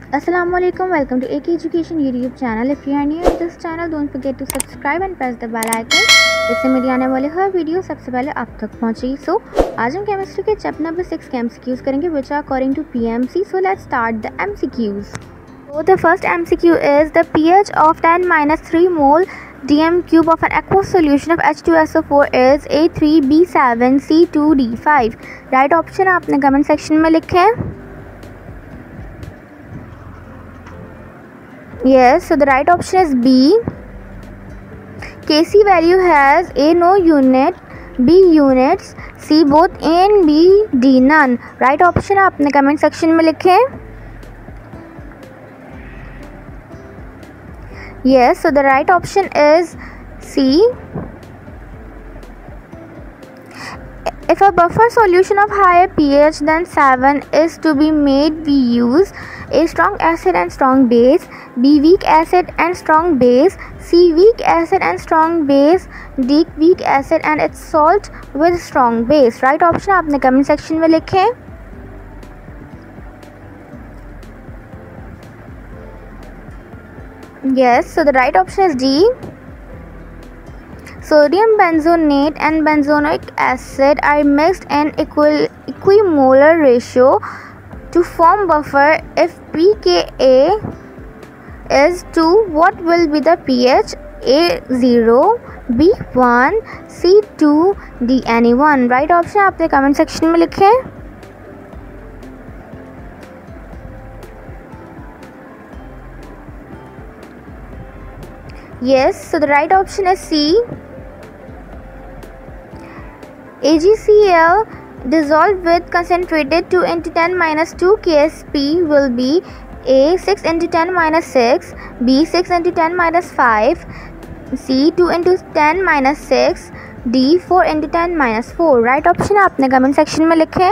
Assalamualaikum, welcome to AK Education YouTube channel. If you are new to this channel, don't forget to subscribe and press the bell icon. इससे मेरी आने वाली हर video सबसे पहले आप तक पहुंचेगी. So आज हम केमिस्ट्री के चैप्टर नंबर 6 के MCQs करेंगे, which are according to PMC. So let's start the MCQs. So the first MCQ is the pH of 10-3 mole dm cube of an aqueous solution of H2SO4 is A3B7C2D5. Right option आपने comment section में लिखे हैं. Yes, so the right option is B. Kc value has A no unit, B units, C both A and B, D none. Right option आपने comment section में लिखे. Yes, so the right option is C. If a buffer solution of higher pH than 7 is to be made, we use A strong acid and strong base, B weak acid and strong base, C weak acid and strong base, D weak acid and its salt with strong base. Right option आपने comment section में लिखे. Yes, so the right option is D. Sodium benzonate and benzoic acid are mixed in equimolar ratio to form buffer. If pKa is 2, what will be the pH? A0, B1, C2, D any1. Right option आपने comment section में लिखे. Yes, so the right option is C. AgCl dissolved with concentrated 2 × 10⁻² Ksp will be A 6 × 10⁻6, B 6 × 10⁻5, C 2 × 10⁻6, D 4 × 10⁻4. Right option आपने comment section में लिखे.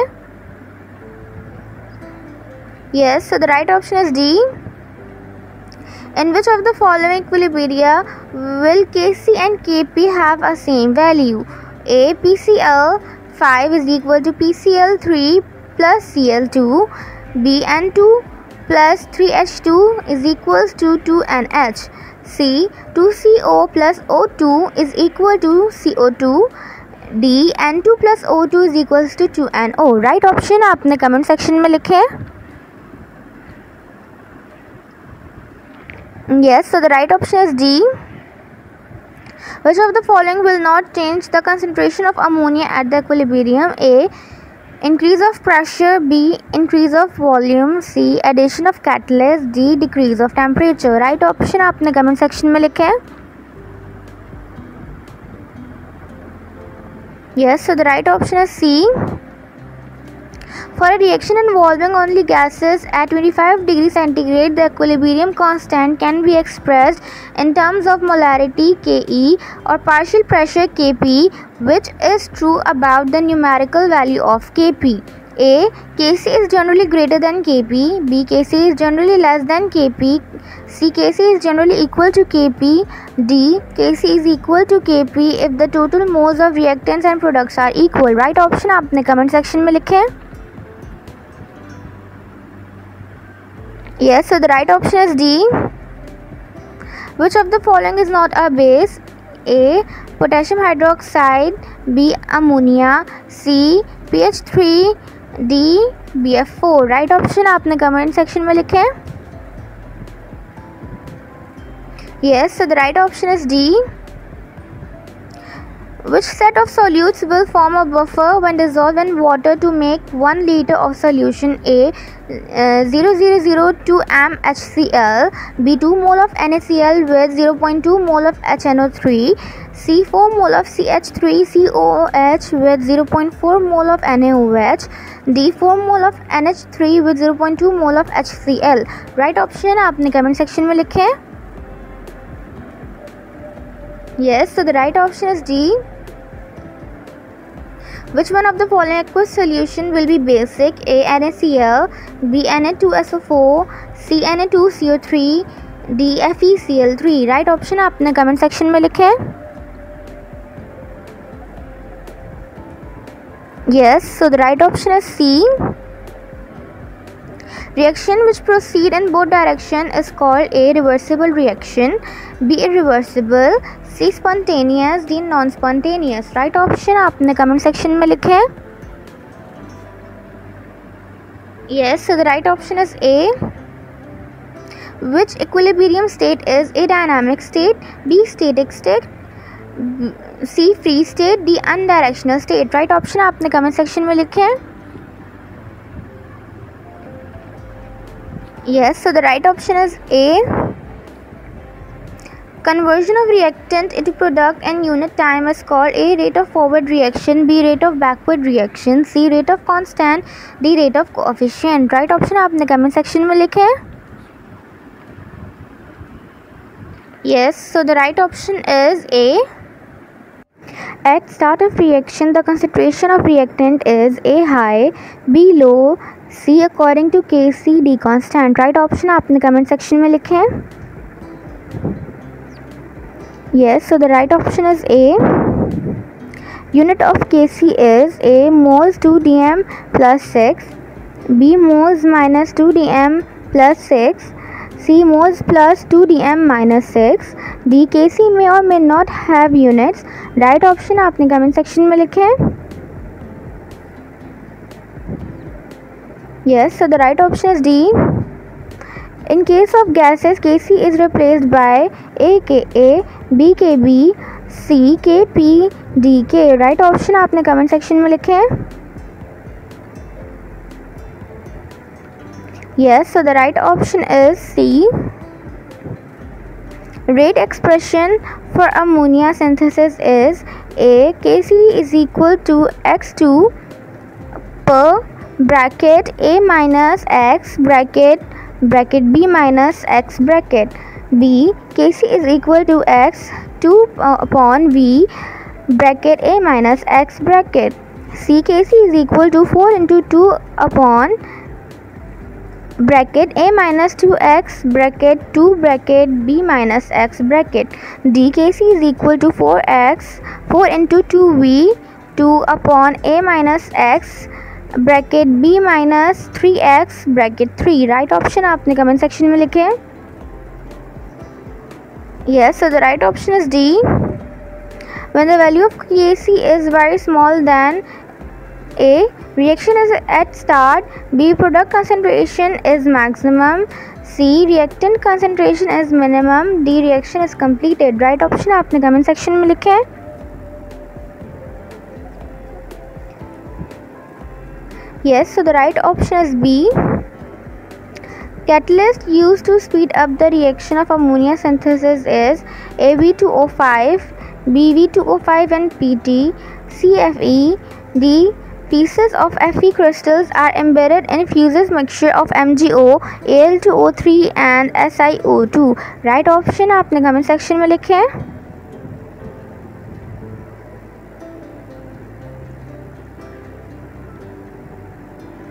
Yes, so the right option is D. In which of the following equilibria will Kc and Kp have a same value? A. PCl5 is equal to PCl3 plus Cl2. B. N2 plus 3H2 is equals to 2NH. C. 2CO plus O2 is equal to CO2. D. N2 plus O2 is equals to 2NO. Right option आपने comment section में लिखे. Yes, so the right option is D. Which of the following will not change the concentration of ammonia at the equilibrium? A. Increase of pressure, B. Increase of volume, C. Addition of catalyst, D. Decrease of temperature. Right option आपने comment section में लिखे. Yes, so the right option is C. For a reaction involving only gases at 25 degrees centigrade, the equilibrium constant can be expressed in terms of molarity Ke or partial pressure Kp, which is true about the numerical value of Kp. A. Kc is generally greater than Kp, B. Kc is generally less than Kp, C. Kc is generally equal to Kp, D. Kc is equal to Kp if the total moles of reactants and products are equal. Right option आपने comment section में लिखे. Yes, so the right option is D. Which of the following is not a base? A. Potassium hydroxide, B. Ammonia, C. PH3, D. BF4. Right option आपने comment section में लिखे. Yes, so the right option is D. Which set of solutes will form a buffer when dissolved in water to make 1 liter of solution? A. 0.002 m HCl, B 2 mole of NaCl with 0.2 mole of HNO3, C 4 mole of CH3COOH with 0.4 mole of NaOH, D 4 mole of NH3 with 0.2 mole of HCl. Right option आपने comment section में लिखे. Yes, so the right option is D. Which one of the following aqueous solution will be basic? A. NaCl, B. Na2SO4, C. Na2CO3, D. FeCl3. Right option आपने comment section में लिखे. Yes, so the right option is C. Reaction which proceed in both direction is called A. reversible reaction, B. irreversible, C. spontaneous, D. non-spontaneous. Right option आपने comment section में लिखे हैं. Yes, so the right option is A. Which equilibrium state is A. dynamic state, B. static state, C. free state, D. undirectional state. Right option आपने comment section में लिखे हैं. Yes, so the right option is A. Conversion of reactant into product in unit time is called A. rate of forward reaction, B. rate of backward reaction, C. rate of constant, D. rate of coefficient. Right option आपने comment section में लिखे हैं. Yes, so the right option is A. At start of reaction, the concentration of reactant is A. high, B. low, C. according to Kc, D. constant. Right option आपने comment section में लिखे हैं. Yes, so the right option is A. Unit of Kc is A. moles 2 dm plus 6, B. moles minus 2 dm plus 6, C. moles plus 2 dm minus 6, D. Kc may or may not have units. Right option आपने comment section में लिखे हैं. Yes, so the right option is D. In case of gases, Kc is replaced by A Ka, B Kb, C Kp, D K. Right option आपने comment section में लिखे हैं. Yes, so the right option is C. Rate expression for ammonia synthesis is A. Kc is equal to x2 per bracket A minus x bracket B minus x bracket, B. Kc is equal to x 2 upon V bracket A minus x bracket, C. Kc is equal to 4 into 2 upon bracket A minus 2x bracket 2 bracket B minus x bracket, D. Kc is equal to 4 into 2V 2 upon A minus x bracket B minus 3x bracket 3. Right option आपने comment section में लिखे हैं. Yes, so the right option is D. When the value of Kc is very small than A, reaction is at start, B. product concentration is maximum, C. reactant concentration is minimum, D. reaction is completed. Right option आपने comment section में लिखे हैं. Yes, so the right option is B. Catalyst used to speed up the reaction of ammonia synthesis is AV2O5, BV2O5 and PT, CFE, D. Pieces of Fe crystals are embedded in fuses mixture of MgO, Al2O3 and SiO2. Right option आपने comment section में लिखे हैं.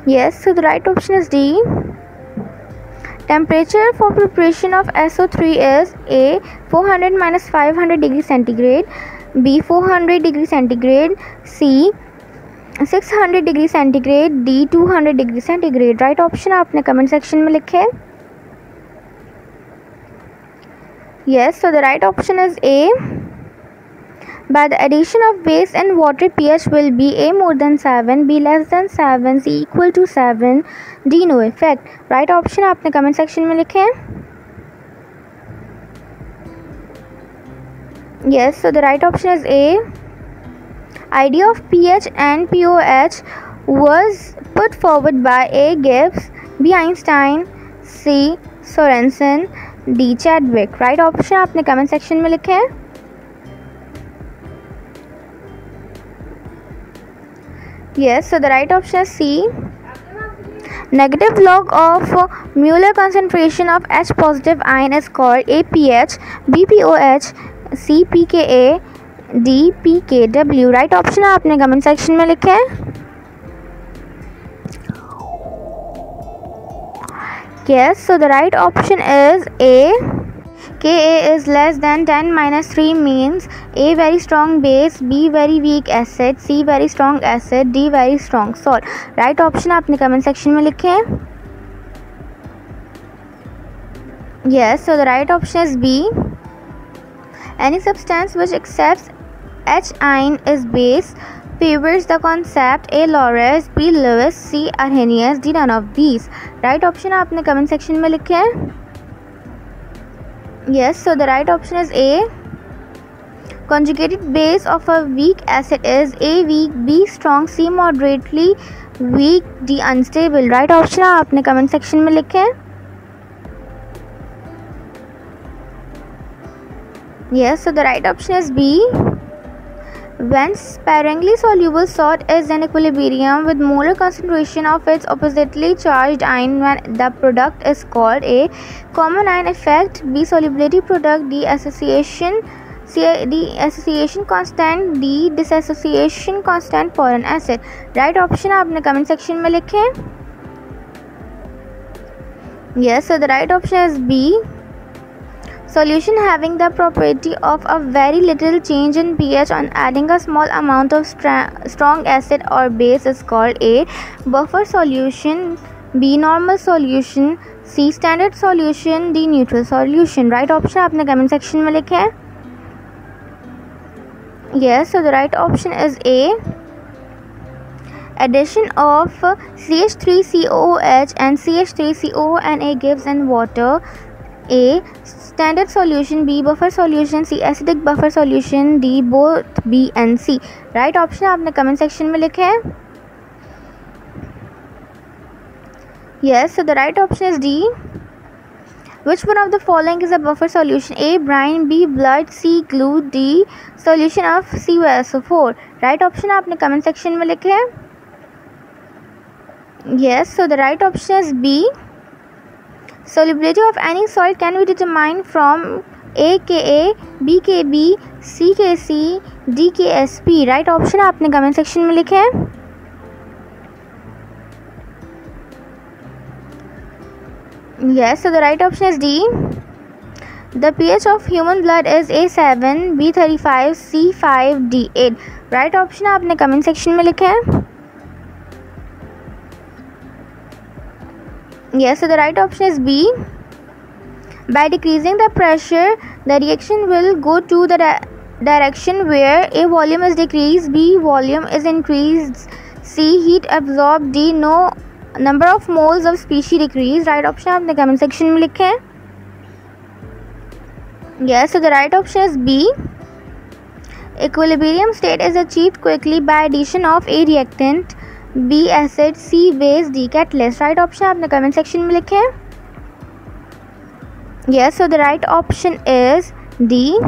Yes, so the right option is D. Temperature for preparation of SO3 is A. 400 minus 500 degree centigrade, B. 400 degree centigrade, C. 600 degree centigrade, D. 200 degree centigrade. Right option आपने comment section में लिखे हैं. Yes, so the right option is A. By the addition of base and water, pH will be A more than 7, B less than 7, C equal to 7, D no effect. Right option आपने comment section में लिखे हैं. Yes, so the right option is A. Idea of pH and pOH was put forward by A. Gibbs, B. Einstein, C. Sorensen, D. Chadwick. Right option आपने comment section में लिखे हैं. Yes, so the right option is C. Negative log of molar concentration of H positive ion is called APH, BPOH, C pKa, D pKw. Right option आपने comment section में लिखे हैं. Yes, so the right option is A. Ka is less than 10 minus 3 means A very strong base, B very weak acid, C very strong acid, D very strong salt. Right option आपने comment section में लिखे हैं. Yes, so the right option is B. Any substance which accepts H ion is base favors the concept. A. Lawrence, B. Lewis, C. Arrhenius, D. none of these. Right option आपने comment section में लिखे हैं. Yes, so the right option is A. Conjugated base of a weak acid is A. weak, B. strong, C. moderately weak, D. unstable. Right option आपने comment section में लिखे हैं. Yes, so the right option is B. When sparingly soluble salt is in equilibrium with molar concentration of its oppositely charged ion, when the product is called A. common ion effect, B. solubility product, D. association, C. association constant, D. dissociation constant for an acid. Right option आपने comment section में लिखे हैं. Yes, so the right option is B. Solution having the property of a very little change in pH on adding a small amount of strong acid or base is called A. buffer solution, B. normal solution, C. standard solution, D. neutral solution. Right option आपने comment section में लिखे हैं. Yes, so the right option is A. Addition of CH3COOH and CH3COONA gives in water. A. standard solution, B. buffer solution, C. acidic buffer solution, D. both B and C. Right option आपने comment section में लिखे हैं. Yes, so the right option is D. Which one of the following is a buffer solution? A. brine, B. blood, C. glue, D. solution of CuSO4. Right option आपने comment section में लिखे हैं. Yes, so the right option is B. Solubility of any salt can be determined from A Ka, B Kb, C Kc, D Ksp. Right option आपने comment section में लिखे हैं. Yes, so the right option is D. The pH of human blood is A7, B35, C5, D8. Right option आपने comment section में लिखे हैं. Yes, so the right option is B. By decreasing the pressure, the reaction will go to the direction where A. volume is decreased, B. volume is increased, C. heat absorbed, D. no number of moles of species decreased. Right option आपने comment section में लिखे हैं. Yes, so the right option is B. Equilibrium state is achieved quickly by addition of A. reactant, B. acid, C. base, D. catalyst. Right option आपने comment section में लिखे हैं. Yes, so the right option is D.